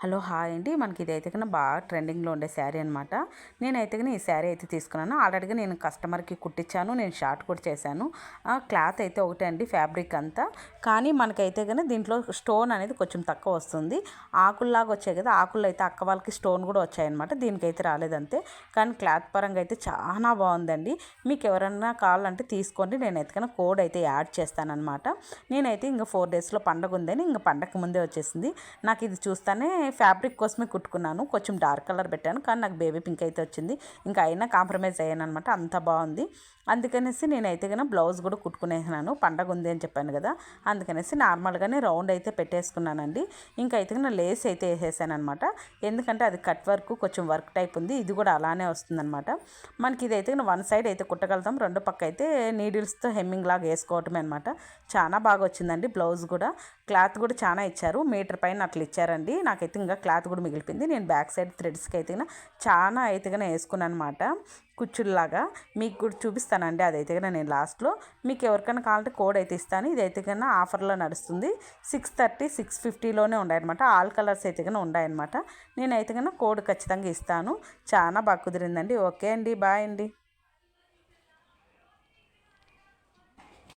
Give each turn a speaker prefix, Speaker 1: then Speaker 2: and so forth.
Speaker 1: Hello hi అండి. మనకి ఇదైతే కన్నా బాగా ట్రెండింగ్లో ఉండే శారీ అనమాట. నేనైతే కానీ ఈ శారీ అయితే తీసుకున్నాను. ఆల్రెడీగా నేను కస్టమర్కి కుట్టించాను, నేను షార్ట్ కూడా చేశాను. క్లాత్ అయితే ఒకటే అండి, ఫ్యాబ్రిక్ అంతా. కానీ మనకైతే కానీ దీంట్లో స్టోన్ అనేది కొంచెం తక్కువ వస్తుంది. ఆకుల్లాగా వచ్చాయి కదా, ఆకుల్లో అయితే అక్క వాళ్ళకి స్టోన్ కూడా వచ్చాయన్నమాట. దీనికైతే రాలేదంతే. కానీ క్లాత్ పరంగా అయితే చాలా బాగుందండి. మీకు ఎవరన్నా కావాలంటే తీసుకోండి. నేనైతే కన్నా కోడ్ అయితే యాడ్ చేస్తానన్నమాట. నేనైతే ఇంకా 4 డేస్లో పండగ ఉందని ఇంకా పండగ ముందే వచ్చేసింది. నాకు ఇది చూస్తానే ఫ్యాబ్రిక్ కోసమే కుట్టుకున్నాను. కొంచెం డార్క్ కలర్ పెట్టాను, కానీ నాకు బేబీ పింక్ అయితే వచ్చింది. ఇంకా అయినా కాంప్రమైజ్ అయ్యాను అనమాట. అంత బాగుంది. అందుకనేసి నేనైతే కన్నా బ్లౌజ్ కూడా కుట్టుకునేసినాను. పండగ ఉంది అని చెప్పాను కదా, అందుకనేసి నార్మల్గానే రౌండ్ అయితే పెట్టేసుకున్నానండి. ఇంకా అయితే కన్నా లేస్ అయితే వేసేసాను అనమాట. ఎందుకంటే అది కట్ వర్క్, కొంచెం వర్క్ టైప్ ఉంది. ఇది కూడా అలానే వస్తుందన్నమాట. మనకి ఇదైతే వన్ సైడ్ అయితే కుట్టగలుగుతాం, రెండు పక్క అయితే నీడిల్స్తో హెమ్మింగ్ లాగా వేసుకోవటమే అనమాట. చాలా బాగా వచ్చిందండి. బ్లౌజ్ కూడా క్లాత్ కూడా చాలా ఇచ్చారు, మీటర్ పైన అట్లా ఇచ్చారండి. నాకైతే ఇంకా క్లాత్ కూడా మిగిలిపోయింది. నేను బ్యాక్ సైడ్ థ్రెడ్స్కి అయితే చాలా అయితే వేసుకున్నాను అనమాట, కుచ్చుల్లాగా. మీకు కూడా చూపిస్తానండి అదైతే కన్నా నేను లాస్ట్లో. మీకు ఎవరికైనా కావాలంటే కోడ్ అయితే ఇస్తాను. ఇదైతే కన్నా ఆఫర్లో నడుస్తుంది. 630 650లోనే ఉన్నాయన్నమాట. ఆల్ కలర్స్ అయితే కన్నా ఉన్నాయన్నమాట. నేనైతే కన్నా కోడ్ ఖచ్చితంగా ఇస్తాను. చాలా బాగా కుదిరిందండి. ఓకే అండి, బాయ్ అండి.